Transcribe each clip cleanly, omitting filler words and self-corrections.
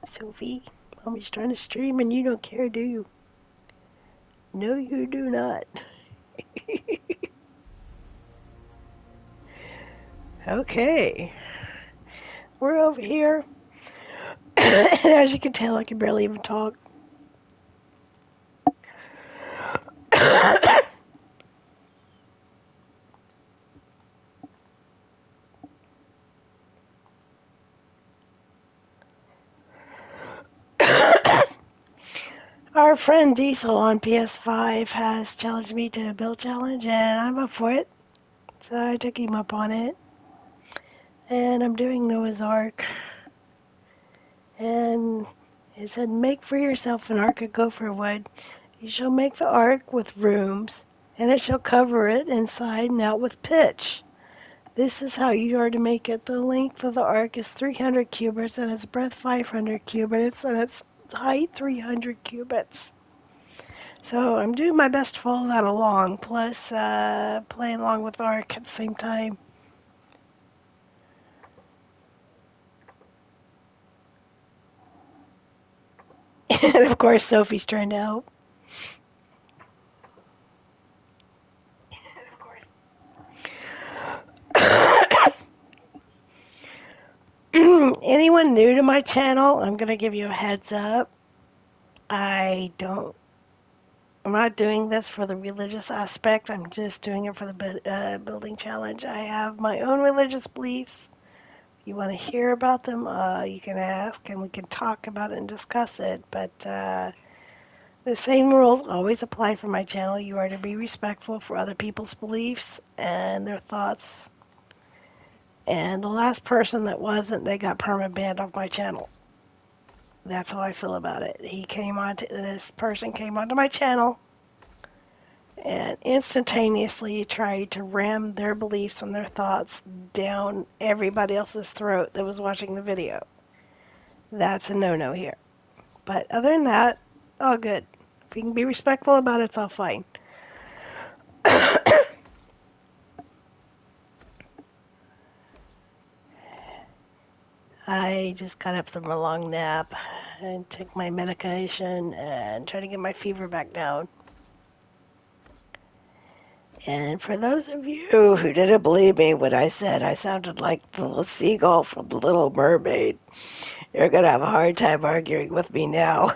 Sophie, Mommy's trying to stream and you don't care, do you? No, you do not. Okay. We're over here. As you can tell, I can barely even talk. Our friend Diesel on PS5 has challenged me to a build challenge, and I'm up for it. So I took him up on it. And I'm doing Noah's Ark. And it said, make for yourself an ark of gopher wood. You shall make the ark with rooms, and it shall cover it inside and out with pitch. This is how you are to make it. The length of the ark is 300 cubits, and its breadth 500 cubits, and its height 300 cubits. So I'm doing my best to follow that along, plus playing along with the ark at the same time. And of course, Sophie's trying to help. Anyone new to my channel, I'm going to give you a heads up. I'm not doing this for the religious aspect. I'm just doing it for the building challenge. I have my own religious beliefs. If you want to hear about them, you can ask and we can talk about it and discuss it. But the same rules always apply for my channel. You are to be respectful for other people's beliefs and their thoughts. And the last person that wasn't, they got permanent banned off my channel. That's how I feel about it. This person came onto my channel and instantaneously tried to ram their beliefs and their thoughts down everybody else's throat that was watching the video. That's a no-no here. But other than that, all good. If you can be respectful about it, it's all fine. I just got up from a long nap and took my medication and tried to get my fever back down. And for those of you who didn't believe me when I said I sounded like the little seagull from The Little Mermaid, you're going to have a hard time arguing with me now.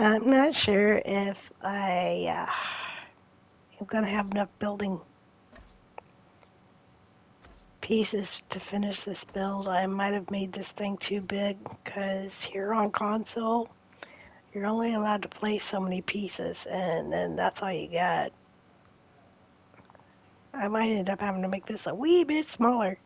I'm not sure if I am going to have enough building pieces to finish this build. I might have made this thing too big because here on console, you're only allowed to place so many pieces, and then that's all you got. I might end up having to make this a wee bit smaller.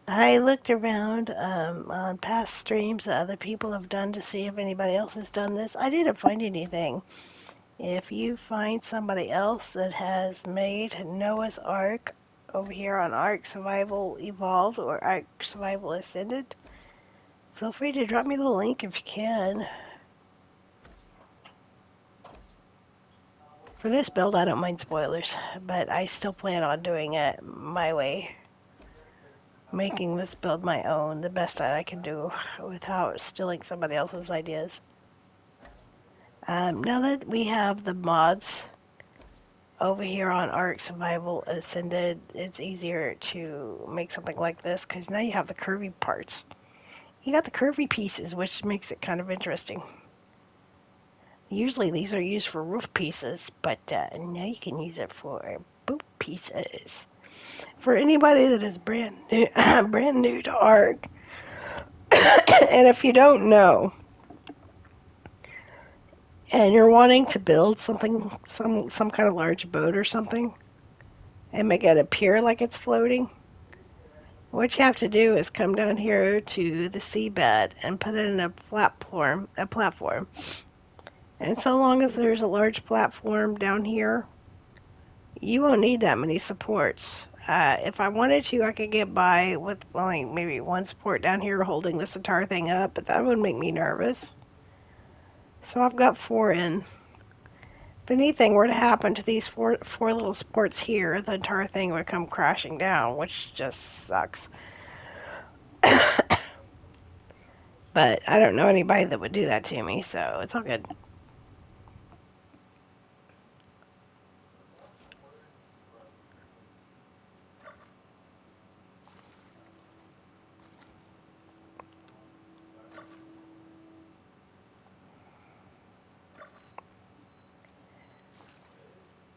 I looked around on past streams that other people have done to see if anybody else has done this. I didn't find anything. If you find somebody else that has made Noah's Ark over here on Ark Survival Evolved or Ark Survival Ascended, feel free to drop me the link if you can. For this build, I don't mind spoilers, but I still plan on doing it my way. Making this build my own, the best that I can do without stealing somebody else's ideas. Now that we have the mods over here on Ark Survival Ascended, it's easier to make something like this because now you have the curvy parts. You got the curvy pieces, which makes it kind of interesting. Usually these are used for roof pieces, but now you can use it for boot pieces. For anybody that is brand new, brand new to Ark, and if you don't know, and you're wanting to build something, some kind of large boat or something, and make it appear like it's floating, what you have to do is come down here to the seabed and put it in a platform, And so long as there's a large platform down here, you won't need that many supports. If I wanted to, I could get by with only maybe one support down here holding this entire thing up, but that would make me nervous. So I've got four in. If anything were to happen to these four little supports here, the entire thing would come crashing down, which just sucks. But I don't know anybody that would do that to me, so it's all good.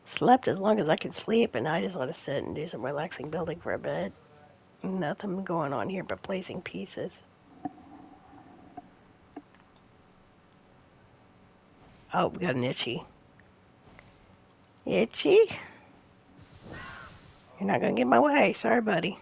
Slept as long as I could sleep, and I just want to sit and do some relaxing building for a bit. Nothing going on here but placing pieces. Oh, we got an itchy. Itchy? You're not going to get my way. Sorry, buddy.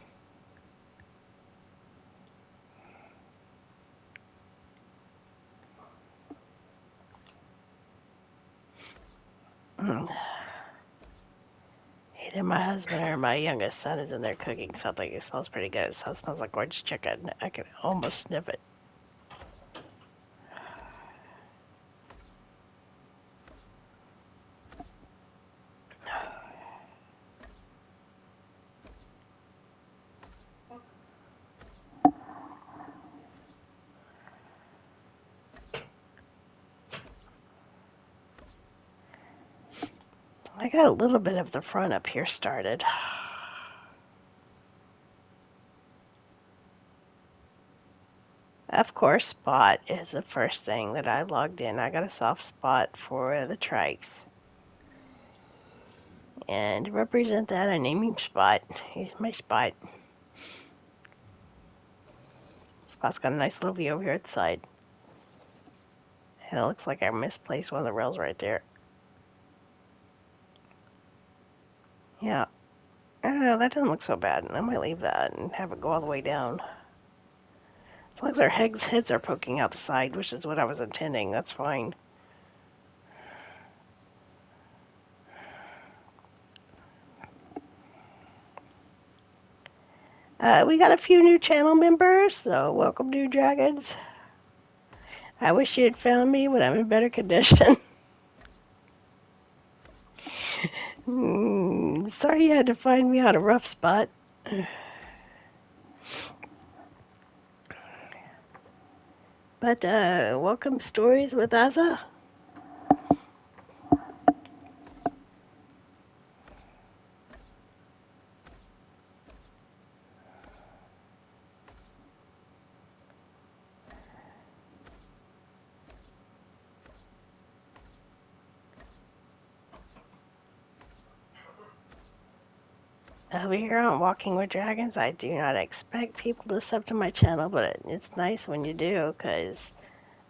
Either my husband or my youngest son is in there cooking something. It smells pretty good. It smells like orange chicken. I can almost sniff it. I got a little bit of the front up here started. Of course, Spot is the first thing that I logged in. I got a soft spot for the trikes. And to represent that, I named him Spot. He's my Spot. Spot's got a nice little view over here at the side. And it looks like I misplaced one of the rails right there. Yeah. I don't know, that doesn't look so bad. I might leave that and have it go all the way down. As long as our heads are poking out the side, which is what I was intending, that's fine. We got a few new channel members, so welcome, New Dragons. I wish you had found me when I'm in better condition. Sorry you had to find me on a rough spot. But, welcome, Stories with Asa. Over here on Walking with Dragons, I do not expect people to sub to my channel, but it's nice when you do, because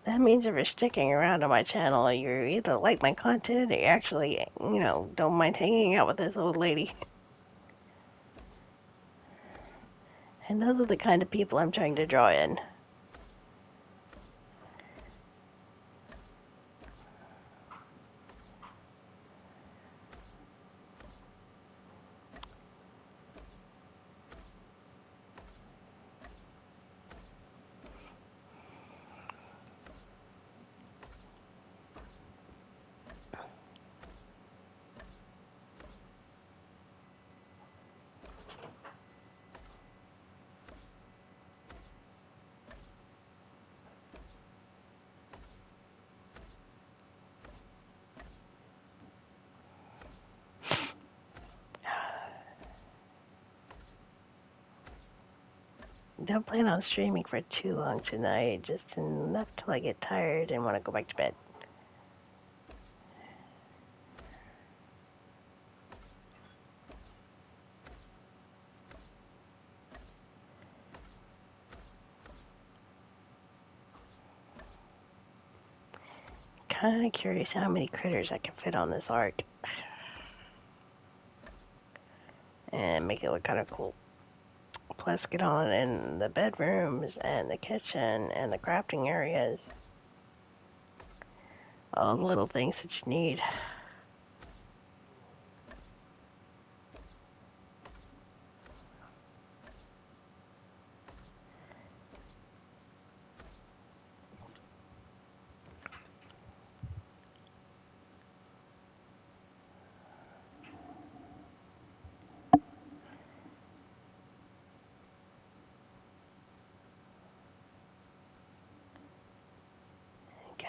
that means if you're sticking around on my channel, you either like my content or you actually, don't mind hanging out with this old lady. And those are the kind of people I'm trying to draw in. don't plan on streaming for too long tonight, just enough till I get tired and want to go back to bed. Kind of curious how many critters I can fit on this ark and make it look kind of cool. Plus, get on in the bedrooms and the kitchen and the crafting areas. All the little things that you need.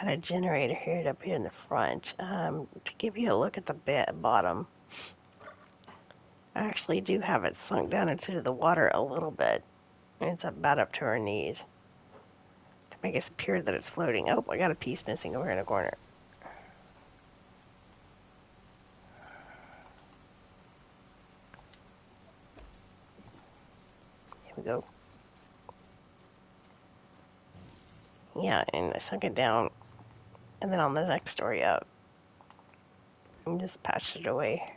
Got a generator here up here in the front. To give you a look at the bottom, I actually do have it sunk down into the water a little bit. It's about up to her knees to make it appear that it's floating. Oh, I got a piece missing over in the corner. Here we go. Yeah, and I sunk it down, and then on the next story up, and just patched it away.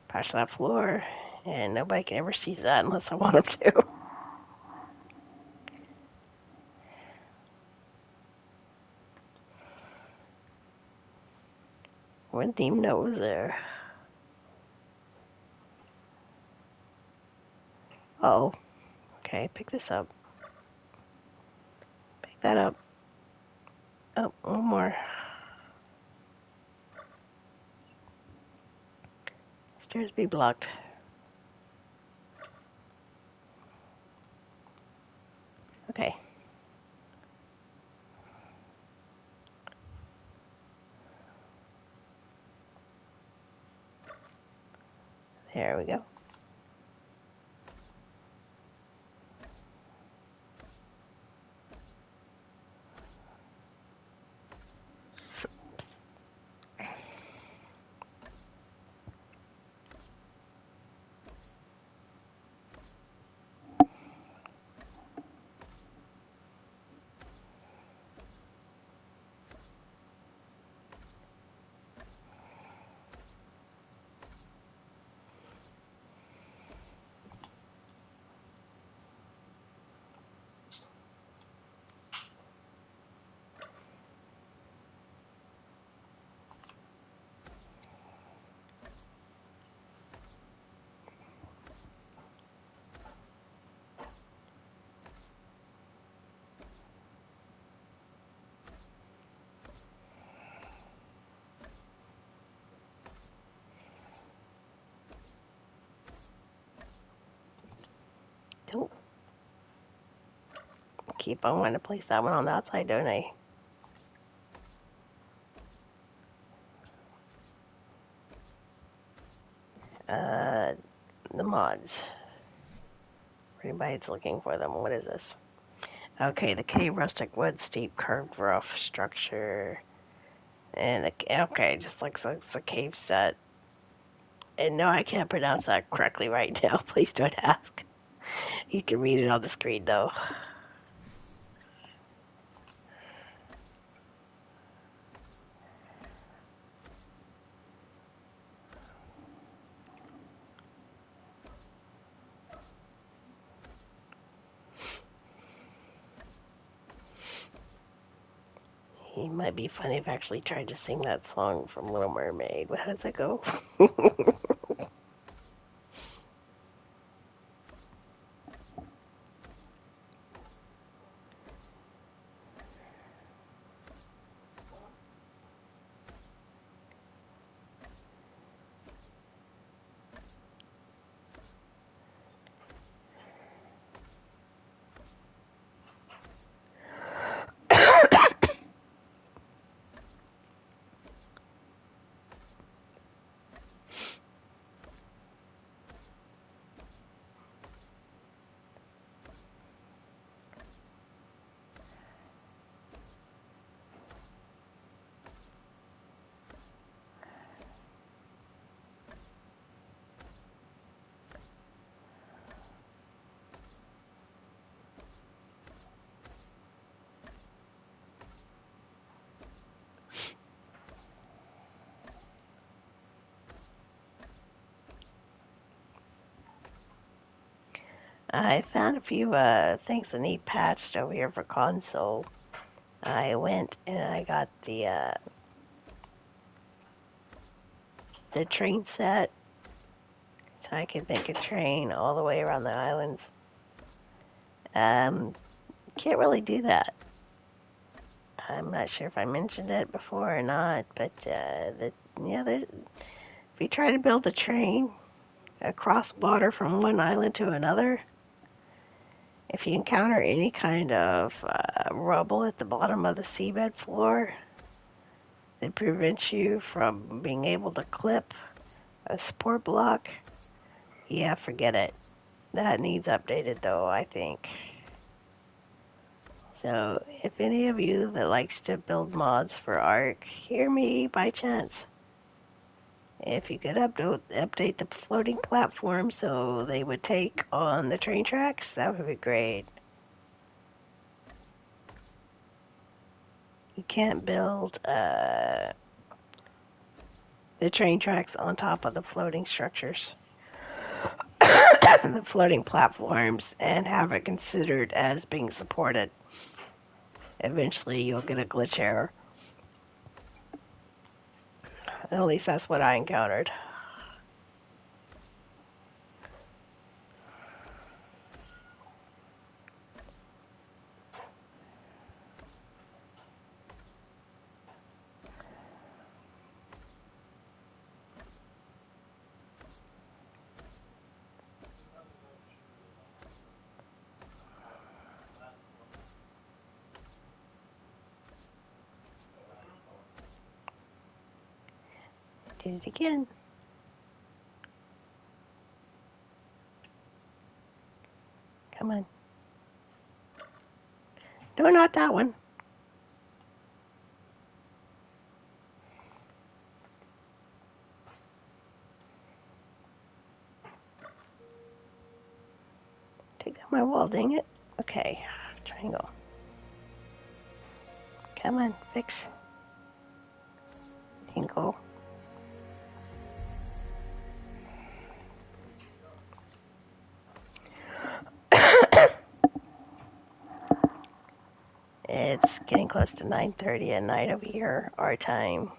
Patched that floor, and nobody can ever see that unless I want them to. Wouldn't even know it was there. Oh, okay, pick this up. Pick that up. Oh, one more. Stairs be blocked. Okay. There we go. Don't keep on wanting to place that one on the outside, don't I? The mods. For anybody that's looking for them, what is this? Okay, the cave rustic wood, steep curved rough structure. And okay, just looks like it's a cave set. And no, I can't pronounce that correctly right now. Please don't ask. You can read it on the screen though. It might be funny if I actually tried to sing that song from Little Mermaid. How does it go? I found a few things that need patched over here for console. I went and I got the train set, so I can make a train all the way around the islands. Um, can't really do that. I'm not sure if I mentioned it before or not, but if you try to build a train across water from one island to another, if you encounter any kind of rubble at the bottom of the seabed floor that prevents you from being able to clip a support block, yeah, forget it. That needs updated though, I think. So, if any of you that likes to build mods for Ark, hear me by chance. If you could update the floating platform so they would take on the train tracks, that would be great. You can't build the train tracks on top of the floating structures, the floating platforms, and have it considered as being supported. Eventually, you'll get a glitch error. At least that's what I encountered. Did it again. Come on. No, not that one. Take out my wall, dang it. Okay, triangle. Come on, fix. Angle. It's getting close to 9:30 at night over here, our time.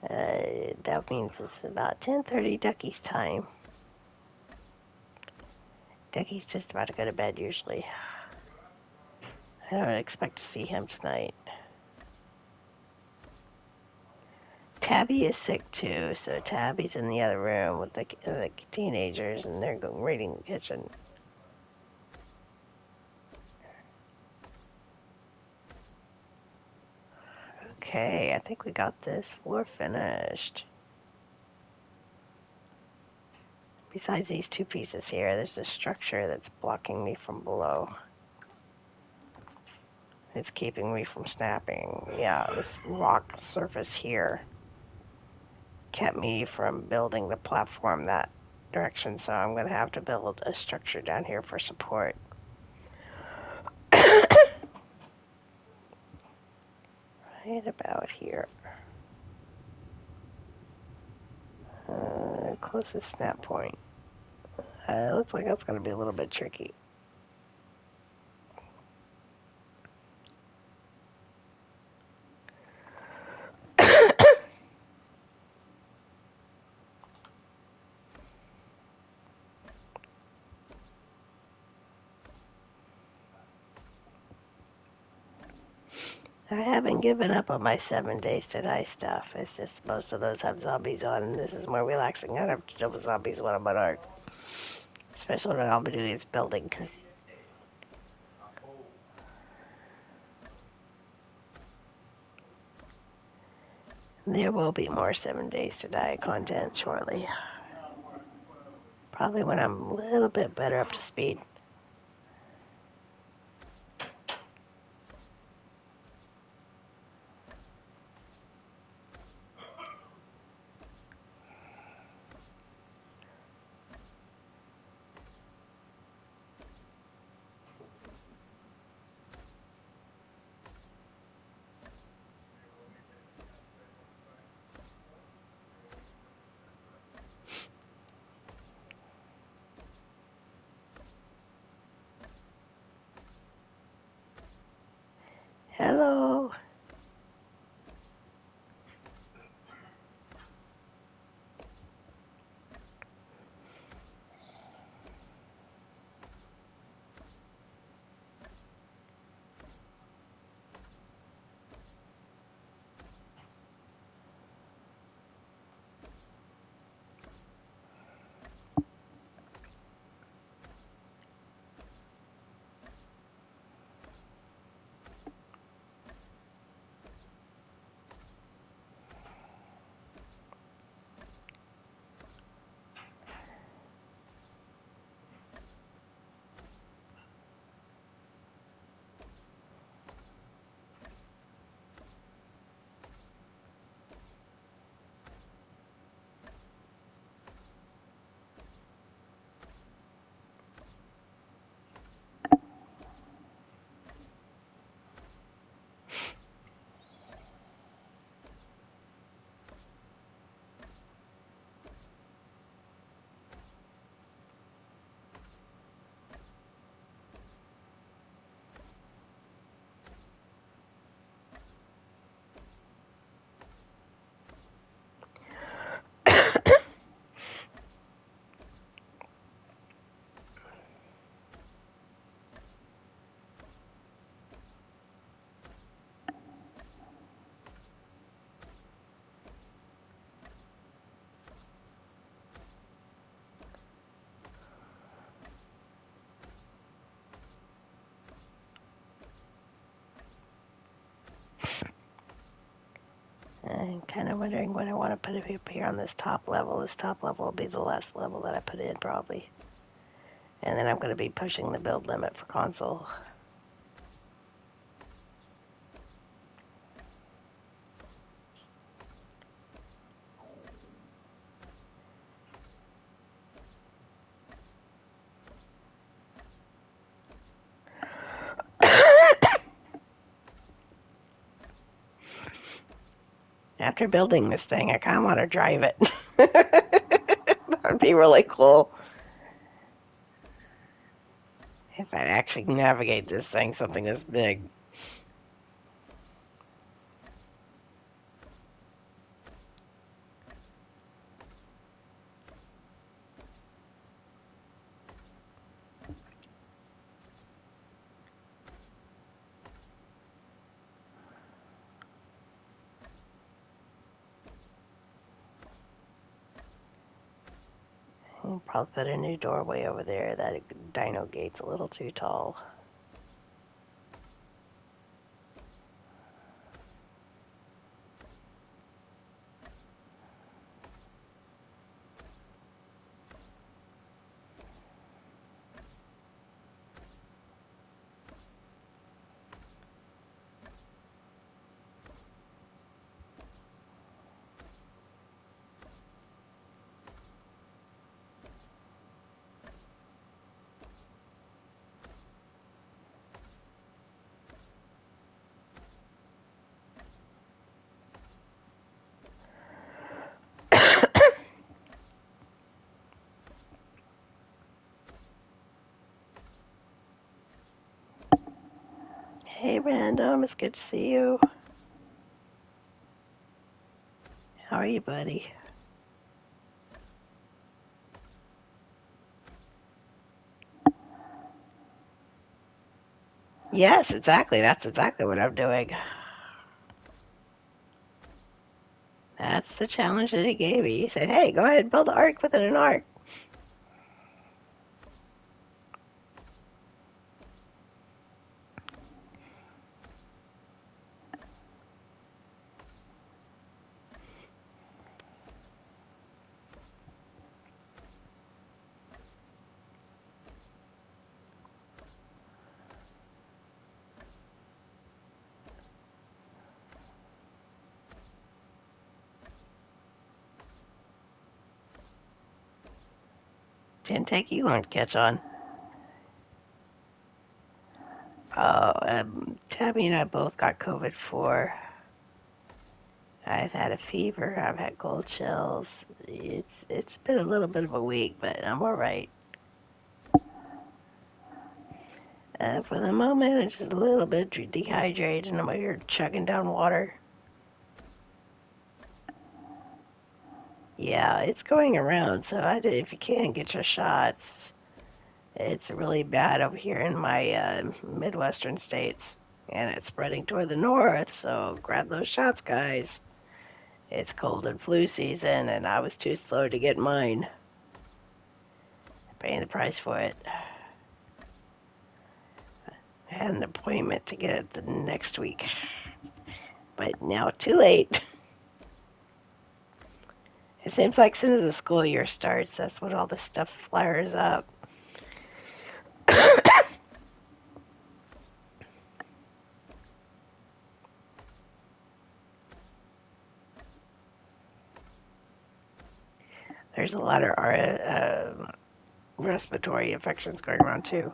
That means it's about 10:30 Ducky's time. Ducky's just about to go to bed usually. I don't expect to see him tonight. Tabby is sick too, so Tabby's in the other room with the teenagers, and they're raiding the kitchen. Okay, I think we got this floor finished. Besides these two pieces here, there's a structure that's blocking me from below. It's keeping me from snapping. Yeah, this rock surface here kept me from building the platform that direction, so I'm going to have to build a structure down here for support. Right about here. Closest snap point. Looks like that's going to be a little bit tricky. I haven't given up on my 7 days to die stuff. It's just most of those have zombies on, and this is more relaxing. I don't have to deal with zombies when I'm on Ark. Especially when I'll be doing this building. There will be more 7 days to die content shortly. Probably when I'm a little bit better up to speed. Hello. I'm kind of wondering what I want to put up here on this top level. This top level will be the last level that I put in, probably. And then I'm going to be pushing the build limit for console. After building this thing, I kind of want to drive it. That would be really cool. If I actually navigate this thing, something this big. I'll probably put a new doorway over there. That dino gate's a little too tall. Hey, Random, it's good to see you. How are you, buddy? Yes, exactly. That's exactly what I'm doing. That's the challenge that he gave me. He said, hey, go ahead and build an arc within an arc. Didn't take you long to catch on. Oh, Tabby and I both got COVID-4. I've had a fever. I've had cold chills. It's been a little bit of a week, but I'm all right. For the moment, I'm just a little bit dehydrated and I'm here chugging down water. Yeah, it's going around, so if you can't get your shots, it's really bad over here in my Midwestern states. And it's spreading toward the north, so grab those shots, guys. It's cold and flu season, and I was too slow to get mine. Paying the price for it. I had an appointment to get it the next week, but now too late. It seems like as soon as the school year starts, that's when all this stuff flares up. There's a lot of respiratory infections going around too.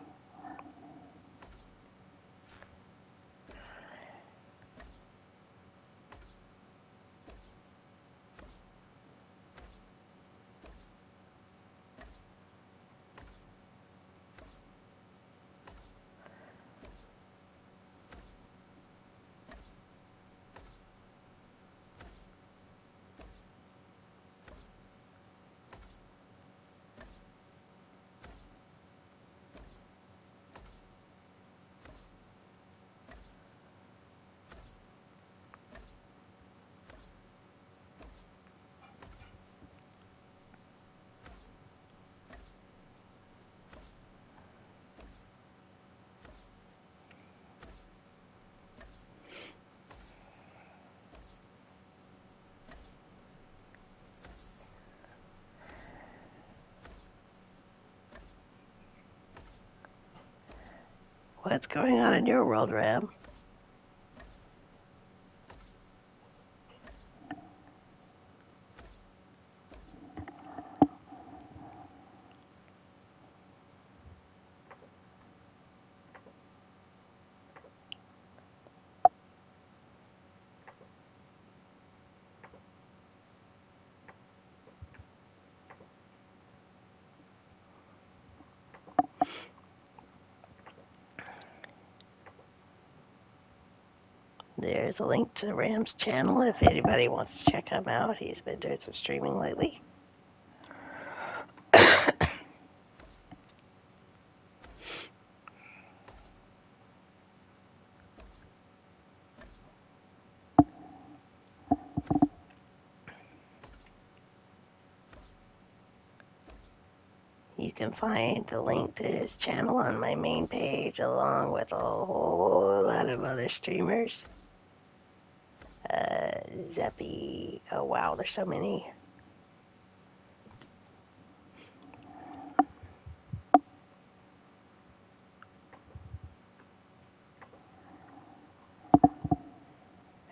What's going on in your world, Ram? There's a link to Ram's channel if anybody wants to check him out. He's been doing some streaming lately. You can find the link to his channel on my main page along with a whole lot of other streamers. Zeppy. Oh wow, there's so many.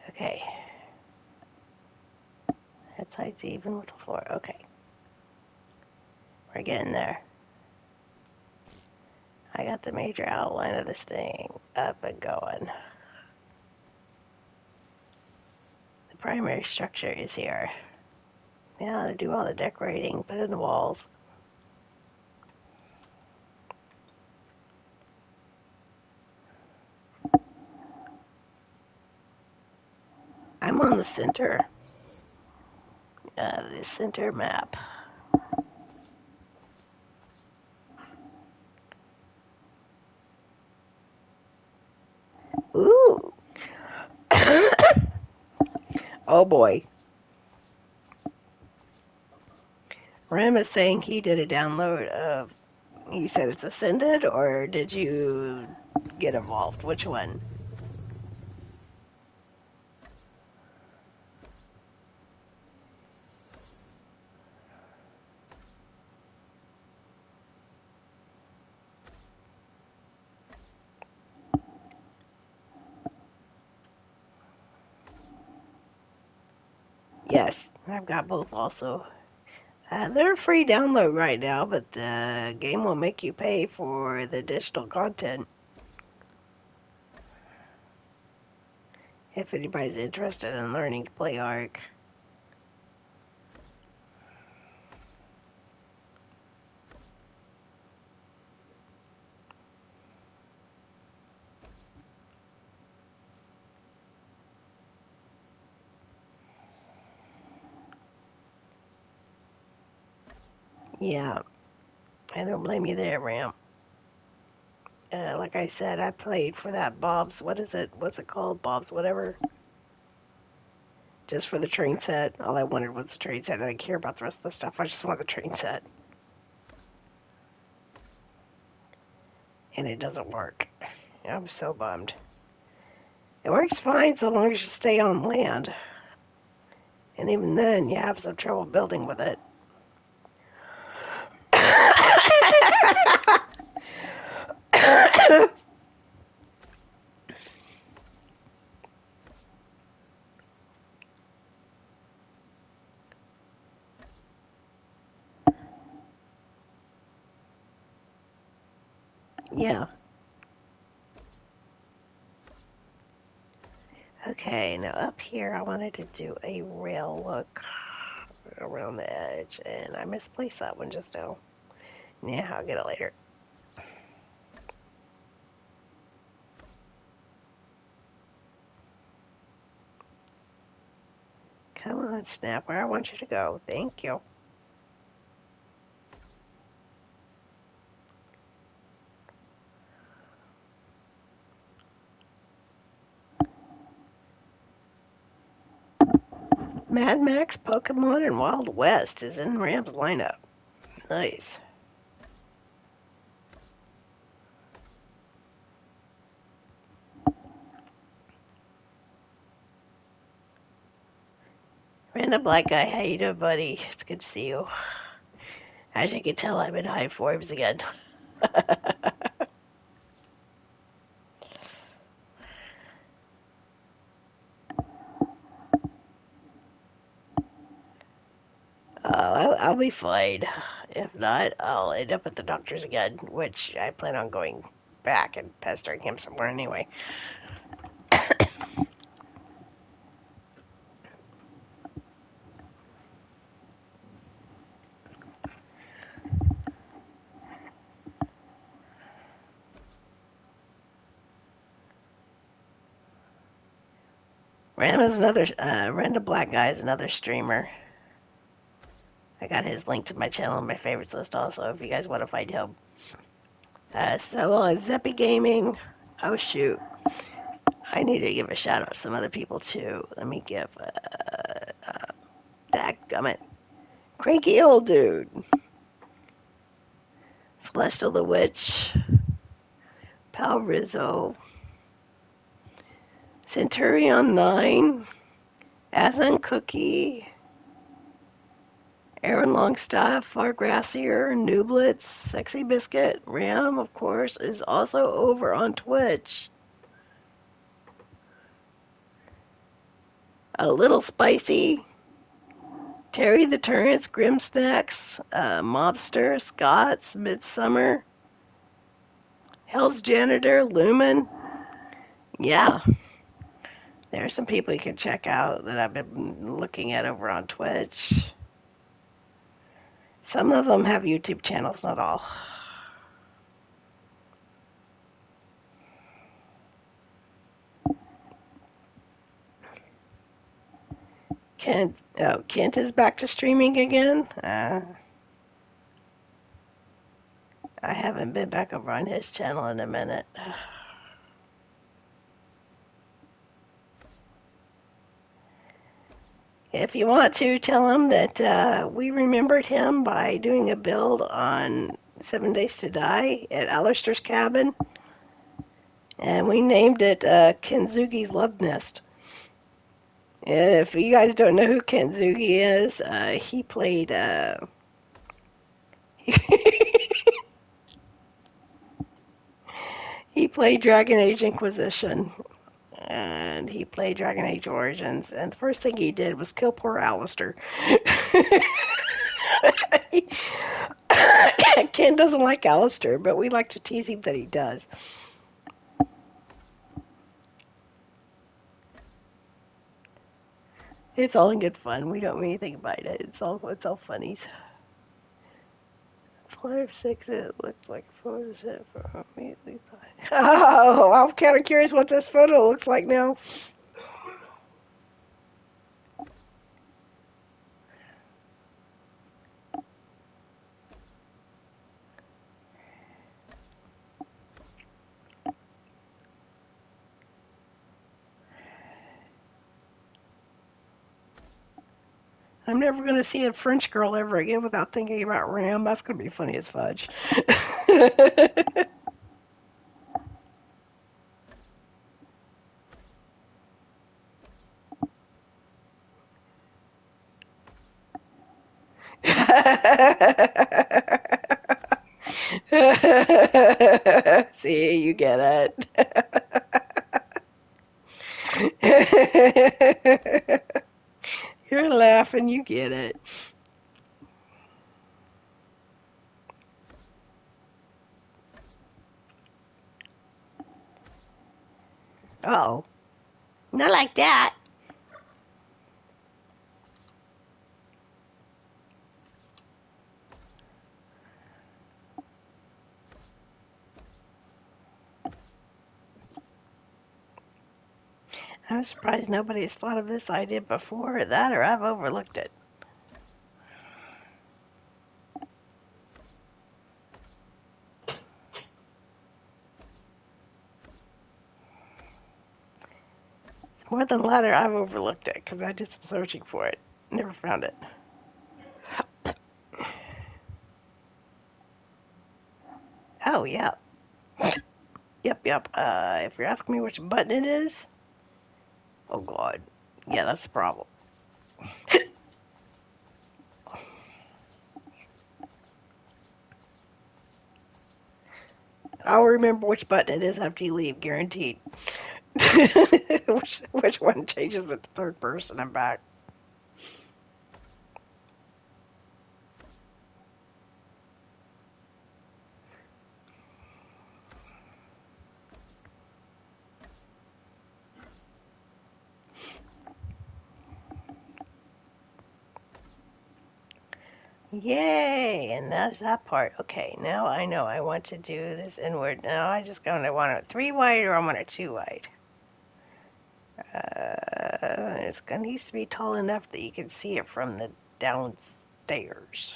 Okay. That side's even with the floor. Okay. We're getting there. I got the major outline of this thing up and going. The primary structure is here. Now to do all the decorating, put in the walls. I'm on the center map. Ooh. Oh boy. Ram is saying he did a download of, you said it's Ascended, or did you get involved? Which one? Yes, I've got both also. They're free download right now, but the game will make you pay for the additional content. If anybody's interested in learning to play Ark. Yeah, I don't blame you there, Ram. Like I said, I played for that Bob's. What is it? What's it called? Bob's whatever. Just for the train set. All I wanted was the train set. I didn't care about the rest of the stuff. I just wanted the train set. And it doesn't work. I'm so bummed. It works fine so long as you stay on land. And even then, you have some trouble building with it. Yeah. Okay, now up here I wanted to do a rail look around the edge, and I misplaced that one just now. Yeah, I'll get it later. Come on, Snap, where I want you to go. Thank you. Mad Max, Pokemon, and Wild West is in Ram's lineup. Nice. Random Black Guy, how you doing, buddy? It's good to see you. As you can tell, I'm in high forms again. I'll be fine. If not, I'll end up at the doctor's again, which I plan on going back and pestering him somewhere anyway. Random Black Guy is another streamer. I got his link to my channel in my favorites list also if you guys want to find him. So on Zeppy Gaming, oh shoot, I need to give a shout out to some other people too. Let me give, dadgummit, Cranky Old Dude, Celestial the Witch, Pal Rizzo, Centurion 9, Asan Cookie, Aaron Longstaff, Fargrassier, Nublitz, Sexy Biscuit, Ram, of course, is also over on Twitch. A Little Spicy, Terry the Turrets, Grim Snacks, Mobster, Scott's, Midsummer, Hell's Janitor, Lumen. Yeah, there are some people you can check out that I've been looking at over on Twitch. Some of them have YouTube channels, not all. Kent is back to streaming again. I haven't been back over on his channel in a minute. If you want to, tell him that we remembered him by doing a build on 7 Days to Die at Alistair's cabin, and we named it Kenzugi's Love Nest. If you guys don't know who Kenzugi is, he played he played Dragon Age Inquisition, and he played Dragon Age Origins, and the first thing he did was kill poor Alistair. Ken doesn't like Alistair, but we like to tease him that he does. It's all in good fun. We don't mean anything by it. It's all funnies. 4 of 6, it looks like photos it for immediately. Oh, I'm kind of curious what this photo looks like now. I'm never going to see a French girl ever again without thinking about Ram. That's going to be funny as fudge. See, you get it. You're laughing, you get it. Oh, not like that. I'm surprised nobody's thought of this idea before. That or I've overlooked it. It's more than the latter, I've overlooked it because I did some searching for it. Never found it. Oh, yeah. Yep. If you're asking me which button it is, oh, God. Yeah, that's the problem. I'll remember which button it is after you leave, guaranteed. which one changes it to third person? I'm back. Yay! And that's that part. Okay, now I know I want to do this inward. Now I just want it 3 wide or I want it 2 wide. It's gonna needs to be tall enough that you can see it from the downstairs.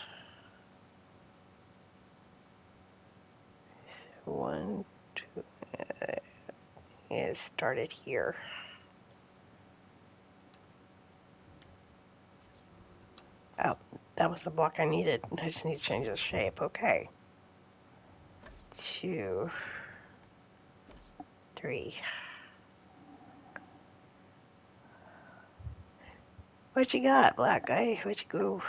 One, two. It started here. Oh, that was the block I needed. I just need to change the shape. Okay. 2, 3. What you got, black guy? What you go?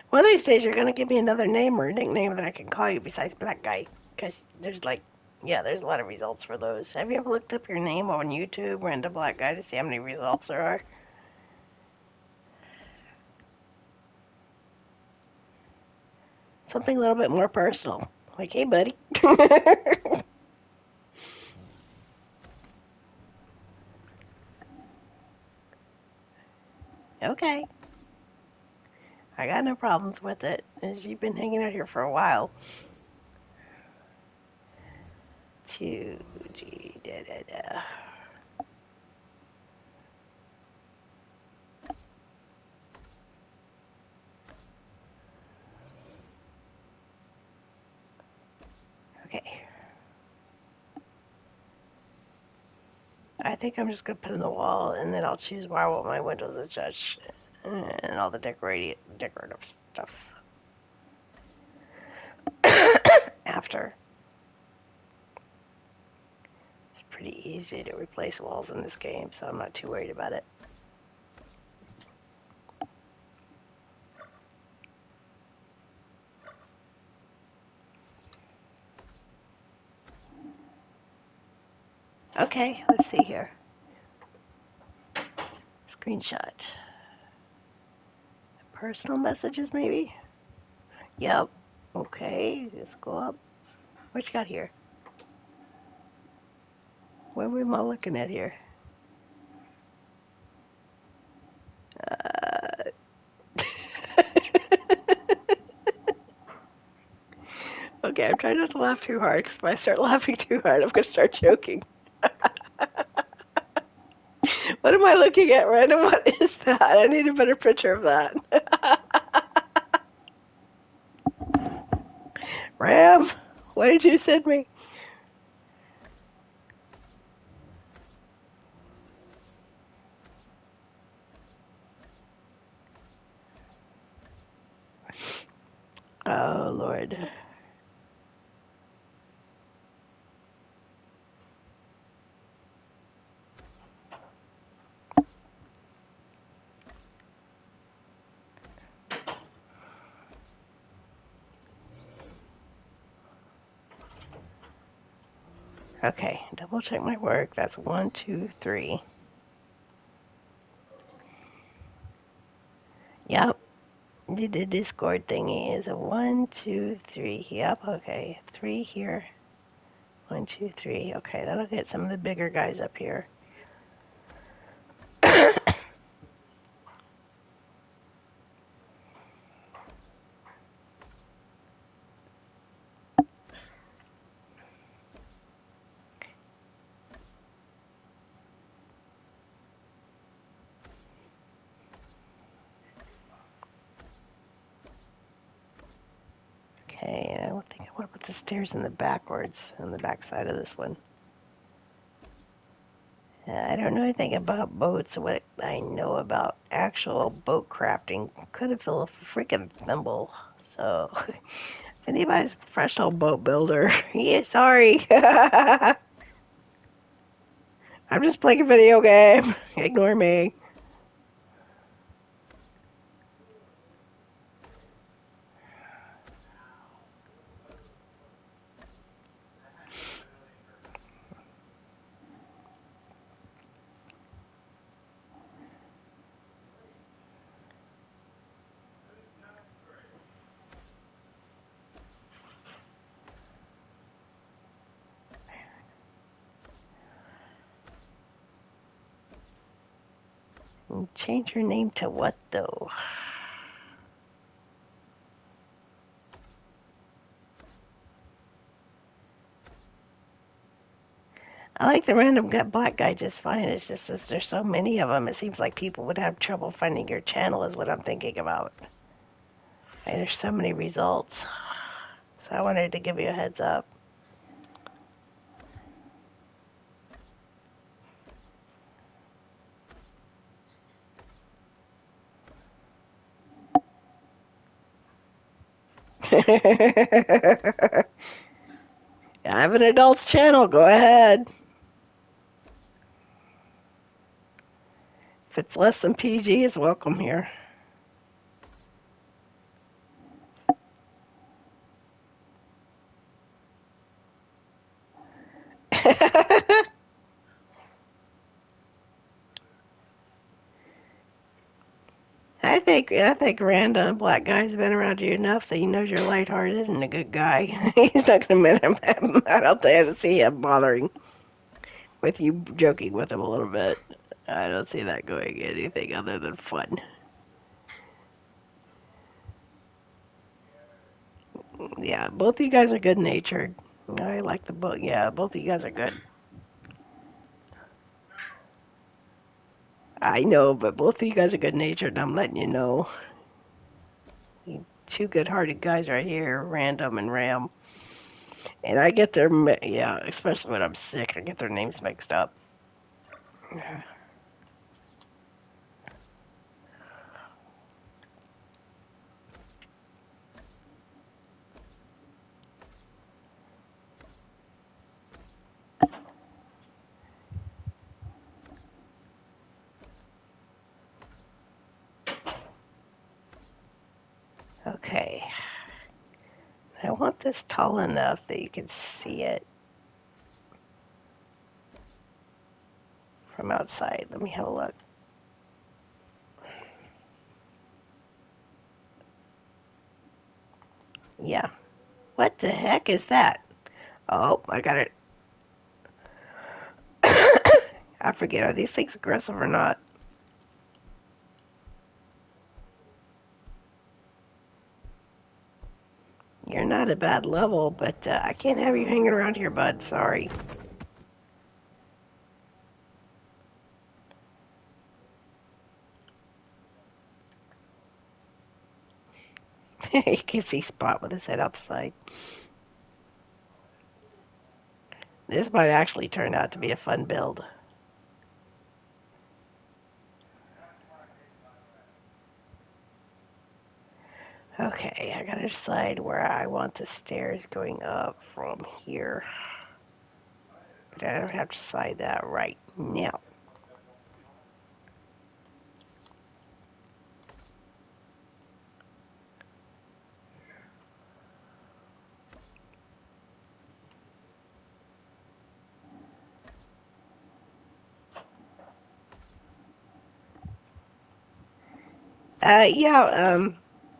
One of these days, you're gonna give me another name or a nickname that I can call you besides black guy, because there's there's a lot of results for those. Have you ever looked up your name on YouTube, random black guy, to see how many results there are? Something a little bit more personal, like, hey, buddy. Okay, I got no problems with it, as you've been hanging out here for a while. 2G, da da da. Okay. I think I'm just gonna put it in the wall, and then I'll choose where I want my windows to touch, and all the decorative stuff after. It's pretty easy to replace walls in this game, so I'm not too worried about it. Okay, let's see here. Screenshot. Personal messages, maybe? Yep. Okay, let's go up. What you got here? What am I looking at here? Uh... Okay, I'm trying not to laugh too hard, because if I start laughing too hard, I'm going to start choking. What am I looking at, Random? What is that? I need a better picture of that. Ram, what did you send me? Oh, Lord. Okay, double check my work. That's 1, 2, 3. Yep. The Discord thingy is a 1, 2, 3. Yep, okay. 3 here. 1, 2, 3. Okay, that'll get some of the bigger guys up here. Okay, I don't think I want to put the stairs in the backwards on the back side of this one. I don't know anything about boats. What I know about actual boat crafting could have filled a freaking thimble. So, if anybody's a professional boat builder, yeah, sorry. I'm just playing a video game. Ignore me. Change your name to what, though? I like the random black guy just fine. It's just that there's so many of them, it seems like people would have trouble finding your channel, is what I'm thinking about. And there's so many results. So I wanted to give you a heads up. I have an adult's channel. Go ahead. If it's less than PG, it's welcome here. I think random black guy's been around you enough that he knows you're lighthearted and a good guy. He's not gonna admit him. I don't see him bothering with you joking with him a little bit. I don't see that going anything other than fun. Yeah, both of you guys are good natured. I like the book. Yeah, both of you guys are good. I know, but both of you guys are good natured. I'm letting you know. You two good-hearted guys right here, Random and Ram. And I get their, yeah, especially when I'm sick, I get their names mixed up. Okay. I want this tall enough that you can see it from outside. Let me have a look. Yeah. What the heck is that? Oh, I got it. I forget, are these things aggressive or not? You're not a bad level, but I can't have you hanging around here, bud. Sorry. You can see Spot with his head outside. This might actually turn out to be a fun build. Okay, I gotta decide where I want the stairs going up from here. But I don't have to decide that right now. Yeah,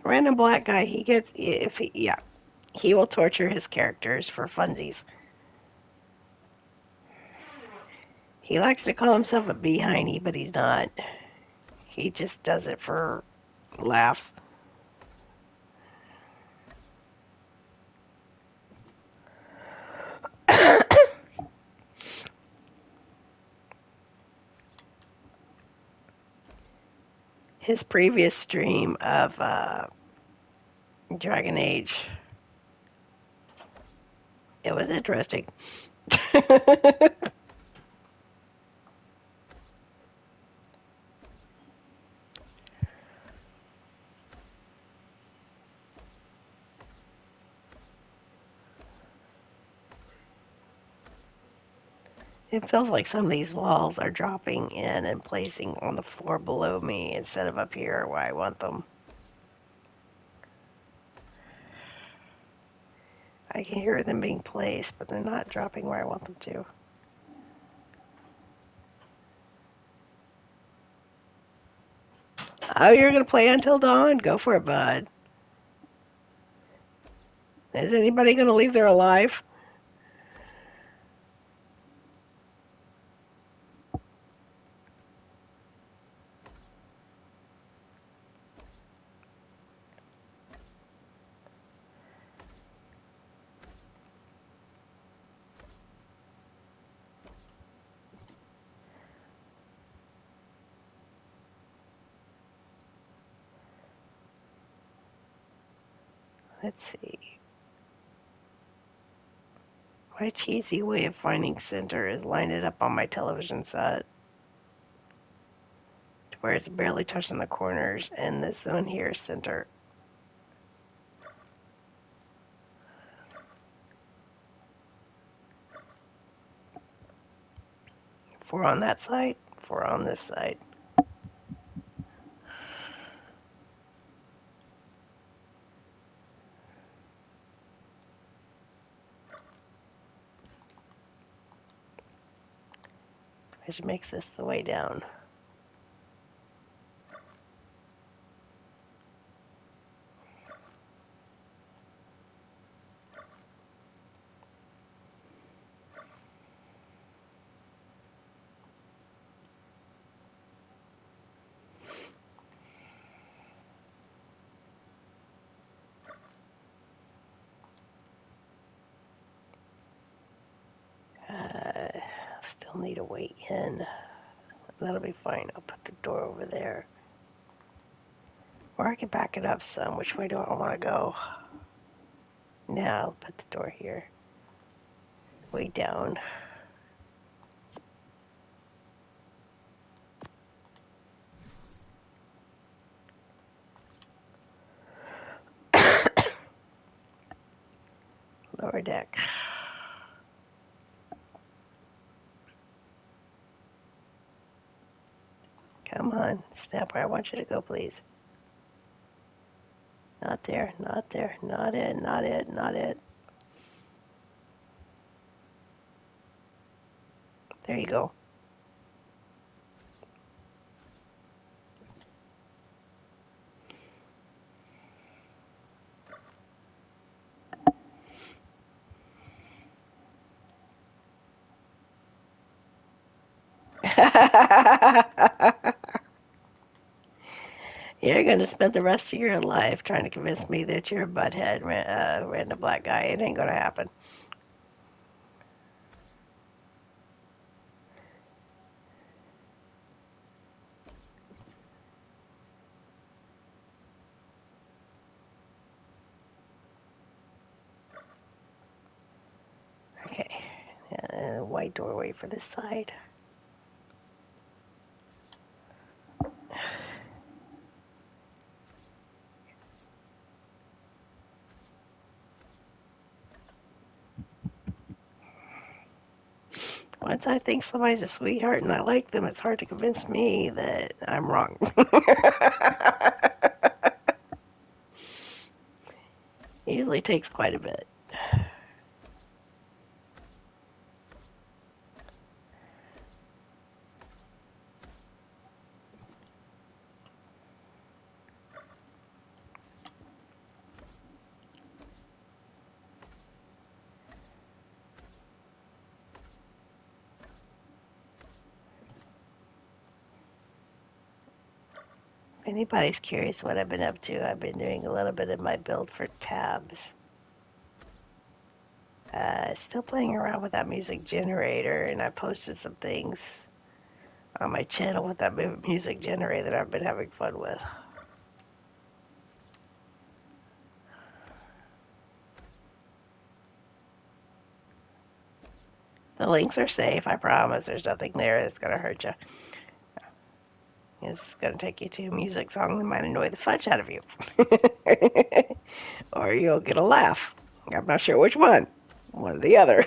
random black guy, he gets, if he, yeah, he will torture his characters for funsies. He likes to call himself a behiney, but he's not. He just does it for laughs. His previous stream of Dragon Age, it was interesting. It feels like some of these walls are dropping in and placing on the floor below me instead of up here where I want them. I can hear them being placed, but they're not dropping where I want them to. Oh, you're going to play until dawn? Go for it, bud. Is anybody going to leave there alive? Let's see. My cheesy way of finding center is line it up on my television set to where it's barely touching the corners, and this one here is center. 4 on that side, 4 on this side. Which makes this the way down. Still need a way in. That'll be fine. I'll put the door over there. Or I can back it up some. Which way do I want to go? Now I'll put the door here. Way down. Lower deck. Come on. Snap where I want you to go, please. Not there. Not there. Not it. Not it. Not it. There you go. You're gonna spend the rest of your life trying to convince me that you're a butthead, random black guy. It ain't gonna happen. Okay. White doorway for this side. Once I think somebody's a sweetheart and I like them, it's hard to convince me that I'm wrong. It usually takes quite a bit. If anybody's curious what I've been up to, I've been doing a little bit of my build for tabs. Still playing around with that music generator, and I posted some things on my channel with that music generator that I've been having fun with. The links are safe, I promise. There's nothing there that's going to hurt you. It's just going to take you to a music song that might annoy the fudge out of you. Or you'll get a laugh. I'm not sure which one. One or the other.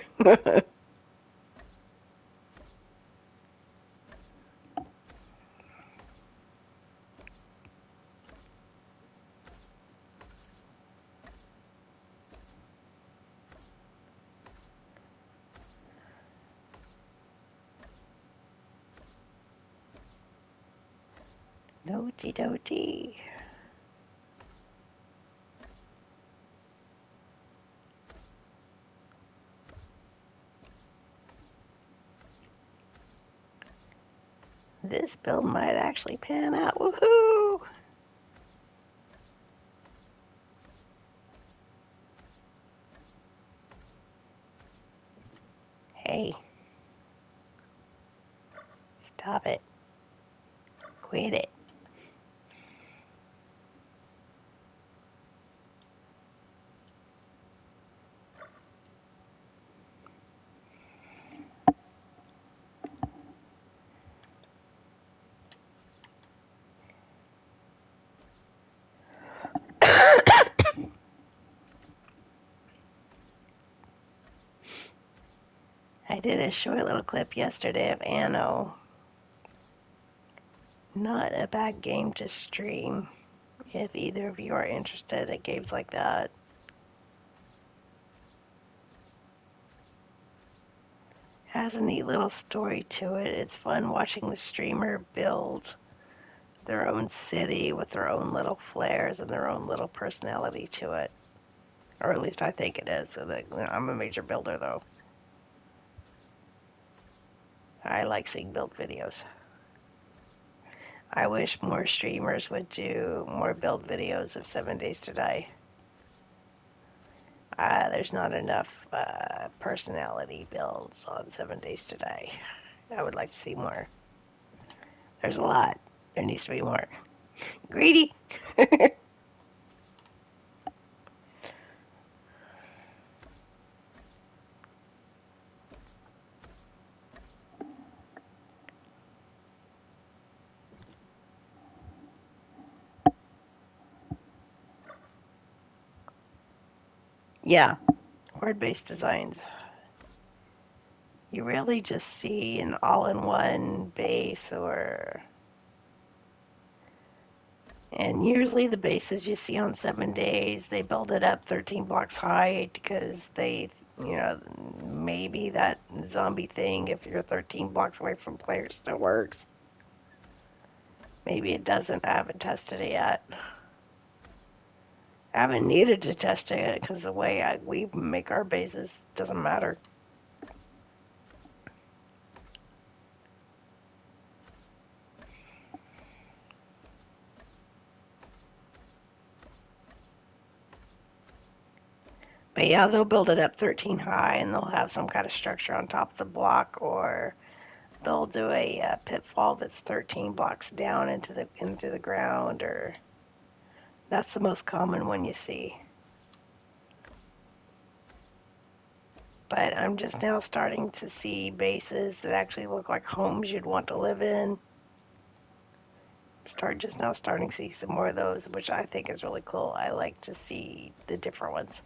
Doty doty. This build might actually pan out. Woohoo! Hey, stop it. Quit it. I did a short little clip yesterday of Anno. Not a bad game to stream if either of you are interested in games like that. Has a neat little story to it. It's fun watching the streamer build their own city with their own little flares and their own little personality to it. Or at least I think it is. So that, I'm a major builder though. I like seeing build videos. I wish more streamers would do more build videos of 7 Days to Die. There's not enough personality builds on 7 Days to Die. I would like to see more. There's a lot. There needs to be more. Greedy! Yeah, word-based designs. You rarely just see an all-in-one base or... And usually the bases you see on 7 Days, they build it up 13 blocks high because they, maybe that zombie thing, if you're 13 blocks away from players, still works. Maybe it doesn't. I haven't tested it yet. I haven't needed to test it because the way we make our bases doesn't matter. But yeah, they'll build it up 13 high and they'll have some kind of structure on top of the block, or they'll do a pitfall that's 13 blocks down into the ground, or that's the most common one you see. But I'm just now starting to see bases that actually look like homes you'd want to live in. Starting to see some more of those, which I think is really cool. I like to see the different ones.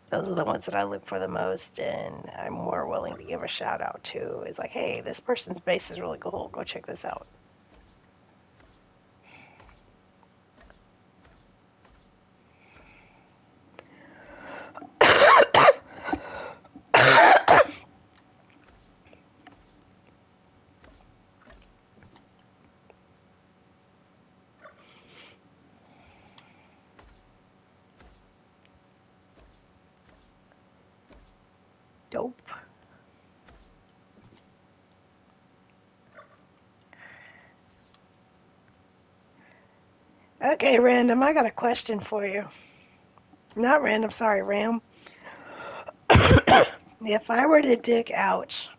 Those are the ones that I look for the most, and I'm more willing to give a shout out to. It's like, hey, this person's base is really cool. Go check this out. Dope. Okay, Random, I got a question for you. Not Random, sorry, Ram. If I were to dig out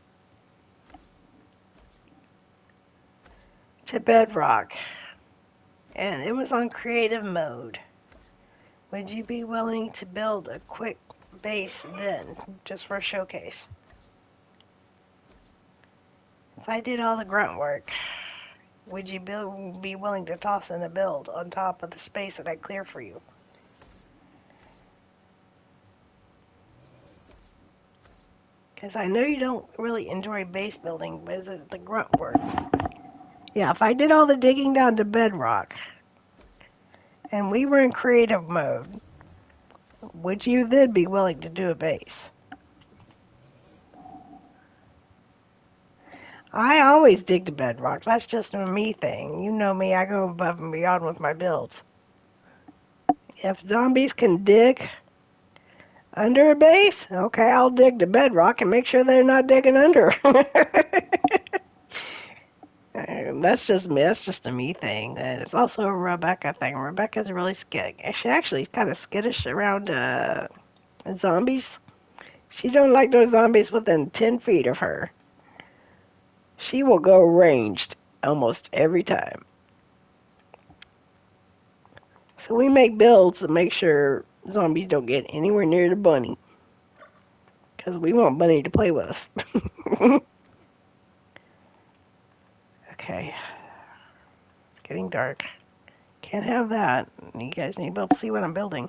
to bedrock and it was on creative mode, would you be willing to build a quick base then, just for a showcase? If I did all the grunt work, would you be willing to toss in a build on top of the space that I clear for you? Because I know you don't really enjoy base building, but is it the grunt work? Yeah, if I did all the digging down to bedrock and we were in creative mode, would you then be willing to do a base? I always dig to bedrock. That's just a me thing. You know me, I go above and beyond with my builds. If zombies can dig under a base, okay, I'll dig to bedrock and make sure they're not digging under. That's just me. That's just a me thing. And it's also a Rebecca thing. Rebecca's really skittish. She actually kind of skittish around zombies. She don't like those zombies within 10 feet of her. She will go ranged almost every time. So we make builds to make sure zombies don't get anywhere near the bunny. Because we want Bunny to play with us. Okay. It's getting dark. Can't have that. You guys need to be able to see what I'm building.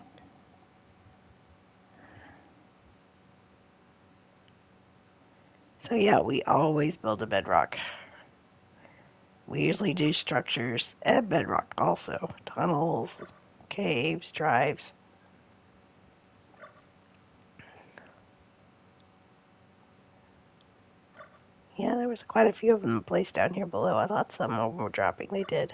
So yeah, we always build a bedrock. We usually do structures at bedrock also. Tunnels, caves, drives. Yeah, there was quite a few of them placed down here below. I thought some of them were dropping. They did.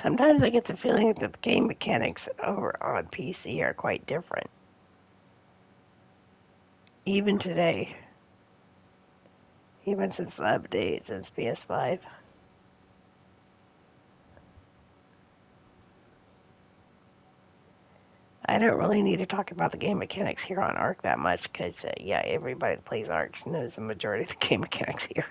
Sometimes I get the feeling that the game mechanics over on PC are quite different. Even today. Even since the update, since PS5. I don't really need to talk about the game mechanics here on Ark that much because, yeah, everybody that plays Ark knows the majority of the game mechanics here.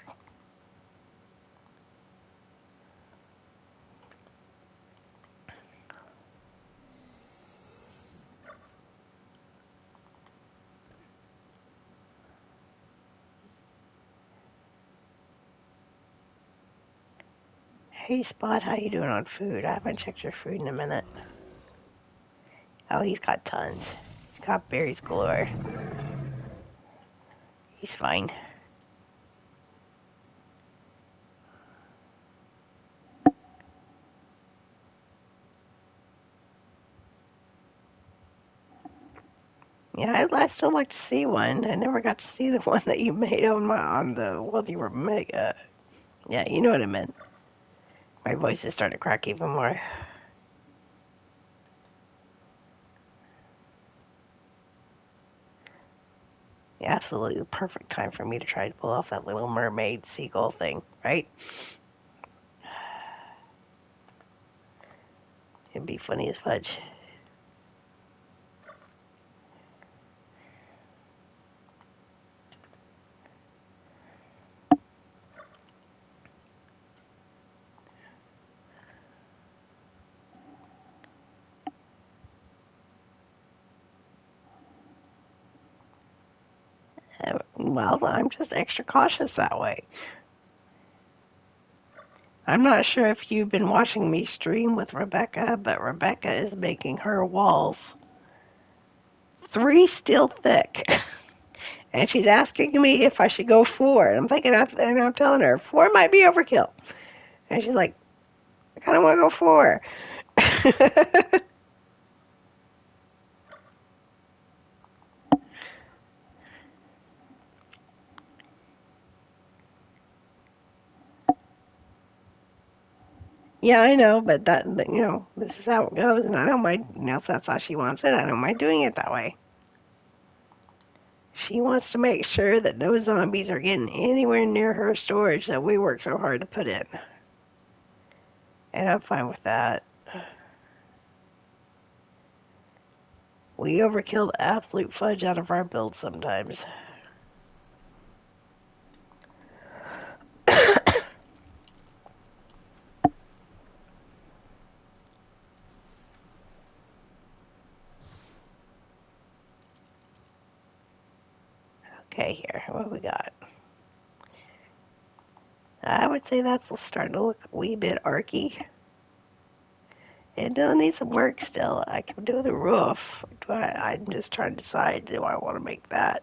Hey, Spot, how you doing on food? I haven't checked your food in a minute. Oh, he's got tons. He's got berries galore. He's fine. Yeah, I'd still like to see one. I never got to see the one that you made on the what you were mega. Yeah, you know what I meant. My voice is starting to crack even more. Absolutely the perfect time for me to try to pull off that Little Mermaid seagull thing, right? It'd be funny as fudge. Well, I'm just extra cautious that way. I'm not sure if you've been watching me stream with Rebecca, but Rebecca is making her walls 3 steel thick. And she's asking me if I should go 4. And I'm thinking, and I'm telling her, 4 might be overkill. And she's like, I kind of want to go 4. Yeah, I know, but this is how it goes, and I don't mind, if that's how she wants it, I don't mind doing it that way. She wants to make sure that no zombies are getting anywhere near her storage that we work so hard to put in. And I'm fine with that. We overkill the absolute fudge out of our builds sometimes. Okay, here, what we got? I would say that's starting to look a wee bit archy. It does need some work still. I can do the roof, but I'm just trying to decide, do I want to make that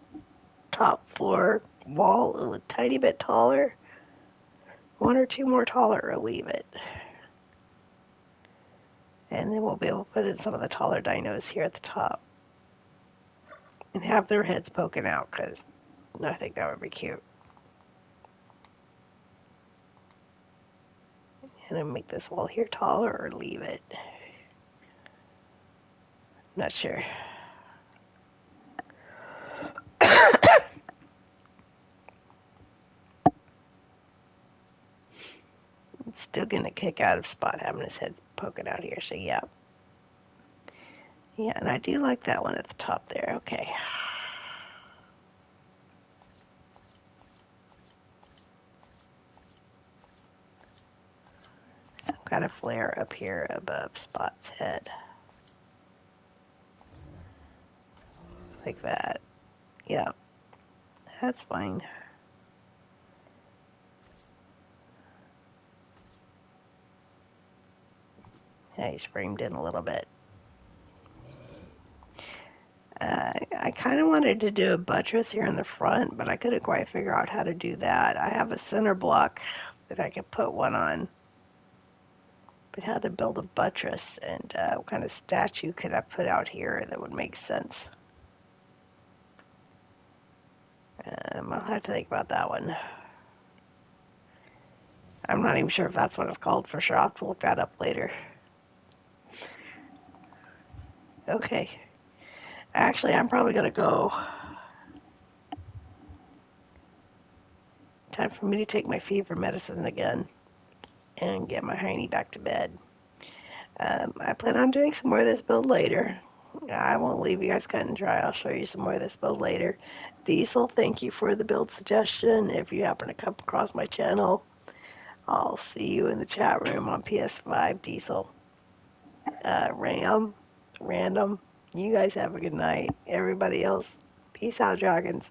top floor wall a tiny bit taller? 1 or 2 more taller, or leave it. And then we'll be able to put in some of the taller dinos here at the top. And have their heads poking out, because I think that would be cute. And then make this wall here taller, or leave it. Not sure. Still getting a kick out of Spot having his head poking out here, so yeah. Yeah, and I do like that one at the top there. Okay. Some kind of flare up here above Spot's head. Like that. Yeah, that's fine. Yeah, he's framed in a little bit. I kind of wanted to do a buttress here in the front, but I couldn't quite figure out how to do that. I have a center block that I could put one on, but how to build a buttress and what kind of statue could I put out here that would make sense? I'll have to think about that one. I'm not even sure if that's what it's called for sure. I'll have to look that up later. Okay. Actually, I'm probably going to go. Time for me to take my fever medicine again and get my hiney back to bed. I plan on doing some more of this build later. I won't leave you guys cut and dry. I'll show you some more of this build later. Diesel, thank you for the build suggestion. If you happen to come across my channel, I'll see you in the chat room on PS5, Diesel. Random, you guys have a good night. Everybody else, peace out, Dragons.